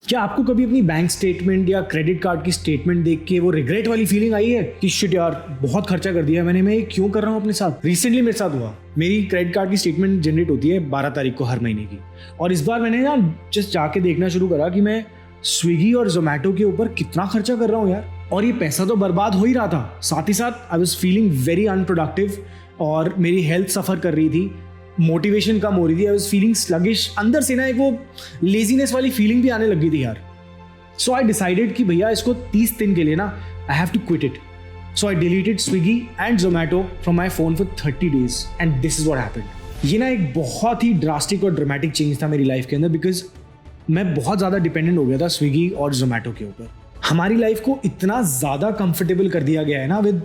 क्या आपको कभी अपनी बैंक स्टेटमेंट या क्रेडिट कार्ड की स्टेटमेंट देख के वो रिग्रेट वाली फीलिंग आई है कि शिट यार बहुत खर्चा कर दिया मैंने, मैं ये क्यों कर रहा हूँ अपने साथ। रिसेंटली मेरे साथ हुआ, मेरी क्रेडिट कार्ड की स्टेटमेंट जनरेट होती है 12 तारीख को हर महीने की, और इस बार मैंने ना जस्ट जाके देखना शुरू करा कि मैं स्विगी और जोमेटो के ऊपर कितना खर्चा कर रहा हूँ यार, और ये पैसा तो बर्बाद हो ही रहा था, साथ ही साथ I was feeling very unproductive और मेरी हेल्थ सफ़र कर रही थी, मोटिवेशन कम हो रही थी, आई वाज फीलिंग स्लगिश, अंदर से ना एक वो लेजीनेस वाली फीलिंग भी आने लग गई थी यार। सो आई डिसाइडेड कि भैया इसको 30 दिन के लिए ना I have to quit it. So I deleted Swiggy and Zomato from my phone for 30 days and this is what happened. ये ना एक बहुत ही ड्रास्टिक और ड्रामेटिक चेंज था मेरी लाइफ के अंदर, बिकॉज मैं बहुत ज़्यादा डिपेंडेंट हो गया था स्विगी और जोमेटो के ऊपर। हमारी लाइफ को इतना ज़्यादा कंफर्टेबल कर दिया गया है ना with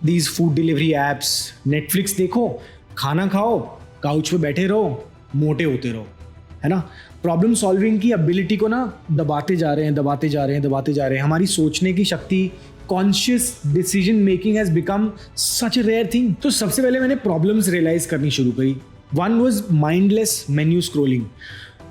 these food delivery apps. Netflix देखो, खाना खाओ, काउच पे बैठे रहो, मोटे होते रहो, है ना। प्रॉब्लम सॉल्विंग की एबिलिटी को ना दबाते जा रहे हैं। हमारी सोचने की शक्ति, conscious decision making has become such a rare thing. तो सबसे पहले मैंने प्रॉब्लम्स रियलाइज करनी शुरू करी। One was mindless menu scrolling.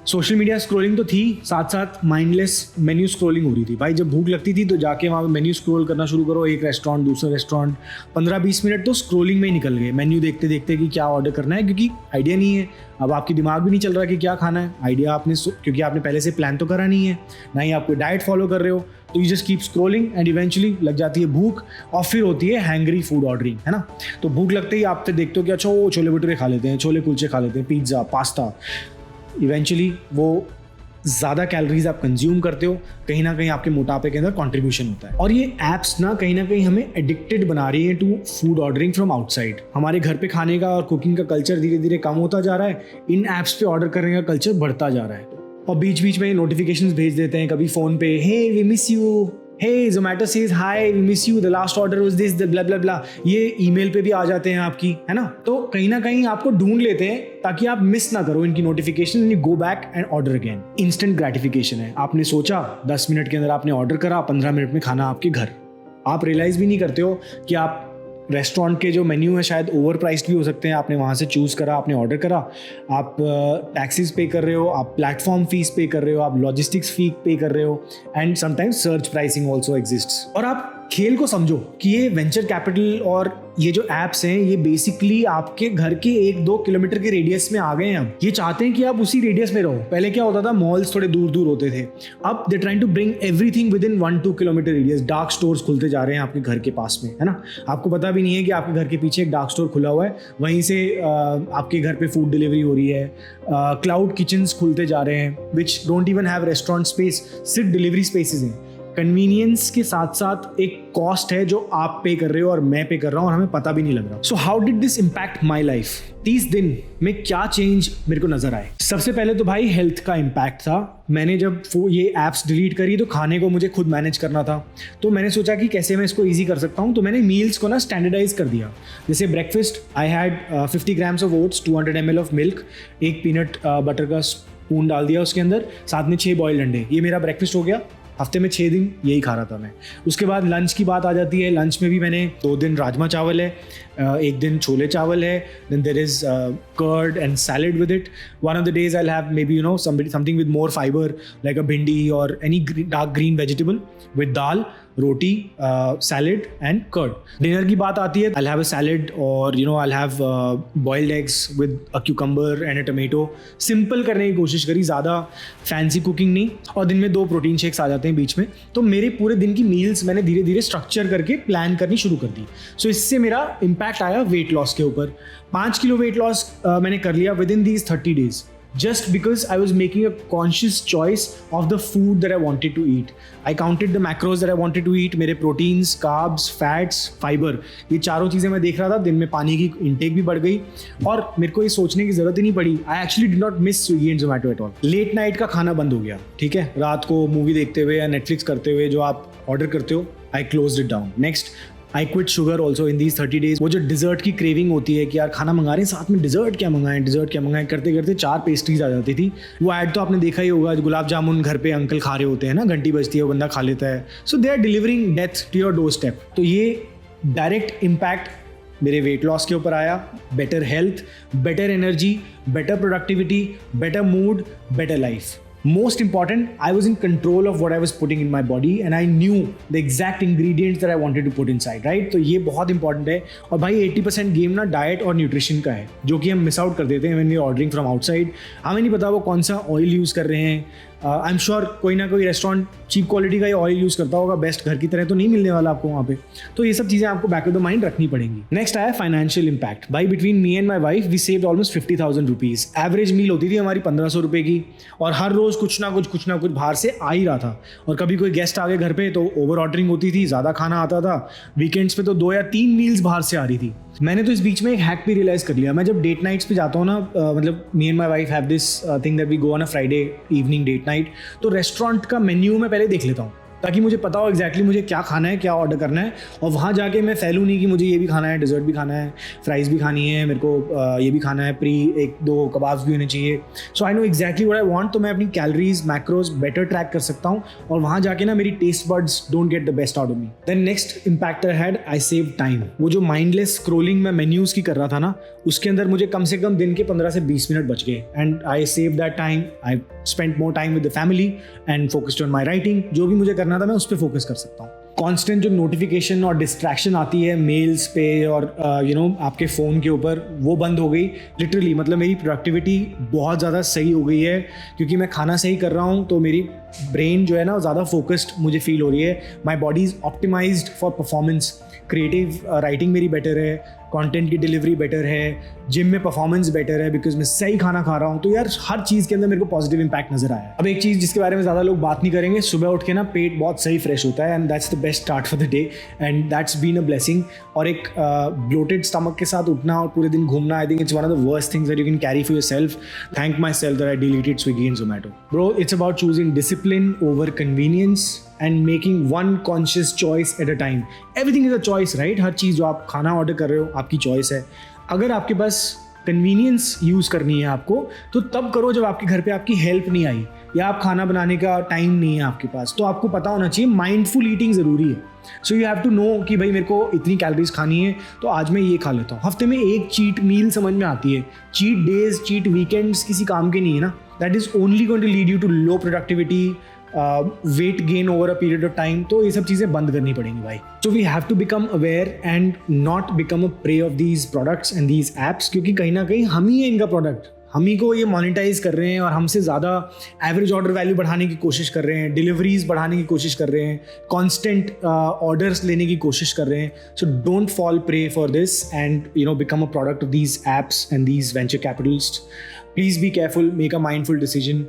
Social media scrolling तो थी, साथ साथ माइंडलेस मेन्यू स्क्रोलिंग हो रही थी। भाई जब भूख लगती थी तो जाके वहाँ मेन्यू स्क्रोल करना शुरू करो, एक रेस्टोरेंट दूसरा रेस्टोरेंट, 15-20 मिनट तो स्क्रोलिंग में ही निकल गए, मेन्यू देखते देखते कि क्या ऑर्डर करना है, क्योंकि आइडिया नहीं है, अब आपकी दिमाग भी नहीं चल रहा कि क्या खाना है। आइडिया आपने क्योंकि आपने पहले से प्लान तो करा नहीं है, ना ही आप कोई डाइट फॉलो कर रहे हो, तो you just keep scrolling and eventually लग जाती है भूख, और फिर होती है हैंग्री फूड ऑर्डरिंग, है ना। तो भूख लगते ही आप देखते हो कि अच्छा वो छोले भटूरे खा लेते हैं, छोले कुलचे खा लेते हैं, पिज्ज़ा, पास्ता। इवेंचुअली वो ज़्यादा कैलोरीज आप कंज्यूम करते हो, कहीं ना कहीं आपके मोटापे के अंदर कंट्रीब्यूशन होता है। और ये ऐप्स ना कहीं हमें एडिक्टेड बना रही है to food ordering from outside. हमारे घर पे खाने का और कुकिंग का कल्चर धीरे धीरे कम होता जा रहा है, इन ऐप्स पे ऑर्डर करने का कल्चर बढ़ता जा रहा है, और बीच बीच में नोटिफिकेशंस भेज देते हैं, कभी फ़ोन पे hey we miss you, hey Zomato says hi we miss you, the last order was this, blah blah blah, ये ईमेल पे भी आ जाते हैं आपकी, है ना। तो कहीं ना कहीं आपको ढूंढ लेते हैं ताकि आप मिस ना करो इनकी notification, and you go back and order again. Instant gratification है, आपने सोचा 10 मिनट के अंदर आपने ऑर्डर करा, 15 मिनट में खाना आपके घर। आप रियलाइज भी नहीं करते हो कि आप रेस्टोरेंट के जो मेन्यू है शायद ओवर प्राइस्ड भी हो सकते हैं, आपने वहाँ से चूज़ करा, आपने ऑर्डर करा, आप टैक्सीज पे कर रहे हो, आप प्लेटफॉर्म फीस पे कर रहे हो, आप लॉजिस्टिक्स फी पे कर रहे हो, and sometimes search pricing also exists. और आप खेल को समझो कि ये वेंचर कैपिटल और ये जो एप्स हैं ये बेसिकली आपके घर के 1-2 किलोमीटर के रेडियस में आ गए हैं। अब ये चाहते हैं कि आप उसी रेडियस में रहो। पहले क्या होता था, मॉल्स थोड़े दूर दूर होते थे, अब they trying to bring everything within 1-2 kilometre radius. Dark stores खुलते जा रहे हैं आपके घर के पास में, है ना। आपको पता भी नहीं है कि आपके घर के पीछे एक डार्क स्टोर खुला हुआ है, वहीं से आपके घर पे फूड डिलीवरी हो रही है। क्लाउड किचन्स खुलते जा रहे हैं which don't even have restaurant space, सिर्फ डिलीवरी स्पेसेस हैं। कन्वीनियंस के साथ साथ एक कॉस्ट है जो आप पे कर रहे हो और मैं पे कर रहा हूँ, और हमें पता भी नहीं लग रहा। So how did this impact my life? 30 दिन में क्या चेंज मेरे को नजर आए? सबसे पहले तो भाई हेल्थ का इम्पैक्ट था। मैंने जब ये ऐप्स डिलीट करी तो खाने को मुझे खुद मैनेज करना था, तो मैंने सोचा कि कैसे मैं इसको ईजी कर सकता हूँ। तो मैंने मील्स को ना स्टैंडर्डाइज कर दिया। जैसे breakfast I had 50 grams of oats, 200 ml of milk, एक पीनट बटर का स्पून डाल दिया उसके अंदर, साथ में 6 बॉइल्ड अंडे। ये मेरा ब्रेकफास्ट हो गया। हफ्ते में 6 दिन यही खा रहा था मैं। उसके बाद लंच की बात आ जाती है। लंच में भी मैंने 2 दिन राजमा चावल है, 1 दिन छोले चावल है, then there is curd and salad with it. One of the days I have maybe something with more fibre like a bhindi और any dark green vegetable with dal, roti, salad and curd. Dinner की बात आती है, I have a salad और I have boiled eggs with a cucumber and a tomato. Simple करने की कोशिश करी, ज़्यादा फैंसी कुकिंग नहीं, और दिन में 2 प्रोटीन शेक्स आ जाते हैं बीच में। तो मेरे पूरे दिन की मील्स मैंने धीरे धीरे स्ट्रक्चर करके प्लान करनी शुरू कर दी। सो इससे मेरा इम्पैक्ट आया वेट लॉस के ऊपर। 5 किलो वेट लॉस मैंने कर लिया with in these 30 days, just because I was making a conscious choice of the food that I wanted to eat. I counted the macros that I wanted to eat, मेरे proteins, carbs, fats, fiber, ये चारों चीज़ें मैं देख रहा था। दिन में पानी की इंटेक भी बढ़ गई, और मेरे को ये सोचने की ज़रूरत ही नहीं पड़ी। I actually did not miss Swiggy and Zomato at all. Late night का खाना बंद हो गया, ठीक है। रात को मूवी देखते हुए या नेटफ्लिक्स करते हुए जो आप ऑर्डर करते हो, I closed it down. Next, I quit sugar also in these 30 days. वो जो डिजर्ट की क्रेविंग होती है कि यार खाना मंगा रहे हैं, साथ में डिजर्ट क्या मंगाएं, करते करते 4 पेस्ट्रीज आ जाती थी। वो ऐड तो आपने देखा ही होगा, गुलाब जामुन घर पे अंकल खा रहे होते हैं ना, घंटी बजती है वो बंदा खा लेता है। So they are delivering death to your doorstep. तो ये डायरेक्ट इम्पैक्ट मेरे वेट लॉस के ऊपर आया। Better health, better energy, better productivity, better mood, better life. Most important, I was in control of what I was putting in my body and I knew the exact ingredients that I wanted to put inside, right? तो ये बहुत important है. और भाई 80% game ना diet और nutrition का है, जो कि हम मिस आउट कर देते हैं when we are ordering from outside. हमें नहीं पता वो कौन सा ऑयल यूज़ कर रहे हैं. आई एम श्योर कोई ना कोई रेस्टोरेंट चीप क्वालिटी का ही ऑयल यूज़ करता होगा, बेस्ट घर की तरह तो नहीं मिलने वाला आपको वहाँ पे. तो ये सब चीज़ें आपको बैक ऑफ द माइंड रखनी पड़ेंगी. नेक्स्ट आया फाइनेंशियल इम्पैक्ट. भाई between me and my wife we saved almost 50,000 rupees. Average meal होती थी हमारी 1,500 रुपये की, और हर रोज़ कुछ ना कुछ बाहर से आ ही रहा था. और कभी कोई गेस्ट आ गए घर पे तो ओवर ऑर्डरिंग होती थी, ज़्यादा खाना आता था. वीकेंड्स पे तो 2 या 3 मील्स बाहर से आ रही थी. मैंने तो इस बीच में एक हैक भी रियलाइज़ कर लिया. मैं जब डेट नाइट्स पे जाता हूँ ना, मतलब me and my wife have this thing that we go on a Friday evening date night, तो रेस्टोरेंट का मेन्यू मैं पहले देख लेता हूँ ताकि मुझे पता हो एग्जैक्टली मुझे क्या खाना है, क्या ऑर्डर करना है. और वहाँ जाके मैं फैलूँ नहीं कि मुझे ये भी खाना है, डिज़र्ट भी खाना है, फ्राइज़ भी खानी है, मेरे को ये भी खाना है, प्री 1-2 कबाब्स भी होने चाहिए. So I know exactly what I want. तो मैं अपनी कैलोरीज मैक्रोज बेटर ट्रैक कर सकता हूँ, और वहाँ जाके ना मेरी taste buds don't get the best out of me. Then next impact I had, I save time. वो जो माइंडलेस स्क्रोलिंग मैं मेन्यूज़ की कर रहा था ना, उसके अंदर मुझे कम से कम दिन के 15 से 20 मिनट बच गए. And I save that time. I spent more time with the family and focused on my writing. जो भी मुझे करना था मैं उस पर फोकस कर सकता हूँ. कांस्टेंट जो नोटिफिकेशन और डिस्ट्रैक्शन आती है मेल्स पे और आपके फ़ोन के ऊपर, वो बंद हो गई लिटरली. मतलब मेरी प्रोडक्टिविटी बहुत ज़्यादा सही हो गई है, क्योंकि मैं खाना सही कर रहा हूँ. तो मेरी ब्रेन जो है ना ज़्यादा फोकस्ड मुझे फील हो रही है. My body is optimised for performance. Creative writing मेरी बेटर है, कंटेंट की डिलीवरी बेटर है, जिम में परफॉर्मेंस बेटर है बिकॉज मैं सही खाना खा रहा हूँ. तो यार हर चीज़ के अंदर मेरे को पॉजिटिव इंपैक्ट नजर आया. अब एक चीज़ जिसके बारे में ज़्यादा लोग बात नहीं करेंगे, सुबह उठ के ना पेट बहुत सही फ्रेश होता है, and that's the best start for the day, and that's been a blessing. और एक ब्लोटेड स्टमक के साथ उठना और पूरे दिन घूमना, I think it's one of the worst things that you can carry for yourself. Thank my self that I deleted Swiggy and Zomato. Bro, it's about choosing discipline over convenience and making one conscious choice at a time. Everything is a choice, right? हर चीज़ जो आप खाना order कर रहे हो आपकी choice है. अगर आपके पास कन्वीनियंस यूज़ करनी है आपको, तो तब करो जब आपके घर पे आपकी हेल्प नहीं आई या आप खाना बनाने का टाइम नहीं है आपके पास. तो आपको पता होना चाहिए माइंडफुल ईटिंग ज़रूरी है. So you have to know कि भाई मेरे को इतनी कैलोरीज खानी है तो आज मैं ये खा लेता हूँ. हफ्ते में एक चीट मील समझ में आती है. चीट डेज, चीट वीकेंड्स किसी काम के नहीं है ना. That is only going to lead you to low productivity, weight gain over a period of time. तो ये सब चीज़ें बंद करनी पड़ेंगी भाई. So we have to become aware and not become a prey of these products and these apps, क्योंकि कहीं ना कहीं हम ही है इनका प्रोडक्ट. हम ही को ये मोनेटाइज कर रहे हैं और हमसे ज़्यादा एवरेज ऑर्डर वैल्यू बढ़ाने की कोशिश कर रहे हैं, डिलीवरीज बढ़ाने की कोशिश कर रहे हैं, कॉन्स्टेंट ऑर्डर्स लेने की कोशिश कर रहे हैं. So don't fall prey for this and become a product of these apps and these venture capitalist. Please be careful, make a mindful decision.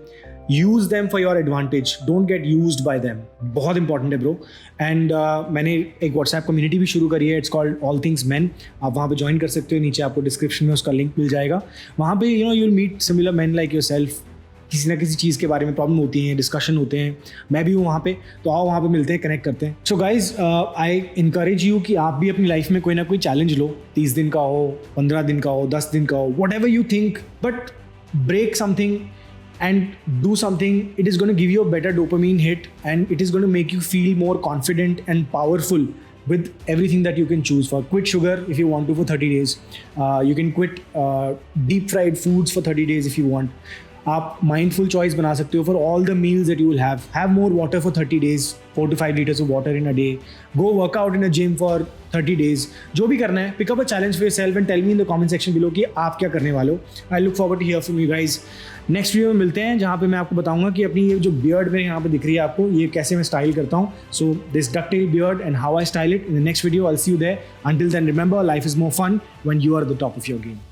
Use them for your advantage, don't get used by them. बहुत important है bro. And मैंने एक WhatsApp community भी शुरू करी है, it's called all things main. आप वहाँ पे ज्वाइन कर सकते हो, नीचे आपको डिस्क्रिप्शन में उसका लिंक मिल जाएगा. वहाँ पे you will meet similar men like yourself. किसी ना किसी चीज़ के बारे में प्रॉब्लम होती है, डिस्कशन होते हैं. मैं भी हूँ वहाँ पे, तो आओ वहाँ पे मिलते हैं, कनेक्ट करते हैं. So guys, I encourage you कि आप भी अपनी लाइफ में कोई ना कोई चैलेंज लो. 30 दिन का हो, 15 दिन का हो, 10 दिन का हो, what ever you think, but break something and do something. It is going to give you a better dopamine hit and it is going to make you feel more confident and powerful with everything that you can choose for. Quit sugar if you want to for 30 days. You can quit deep fried foods for 30 days if you want. आप mindful choice बना सकते हो for all the meals that you will have more water for 30 days, 4 to 5 liters of water in a day. Go work out in a gym for 30 days. जो भी करना है, pick up a challenge for yourself and tell me in the comment section below कि आप क्या करने वाले हो. I look forward to hear from you guys. Next video में मिलते हैं, जहाँ पे मैं आपको बताऊंगा कि अपनी ये जो बियर्ड मेरे यहाँ पे दिख रही है आपको, ये कैसे मैं स्टाइल करता हूँ. So this डकटेल beard and how I style it in the next video. I'll see you there. Until then, remember, life is more fun when you are at the top of your game.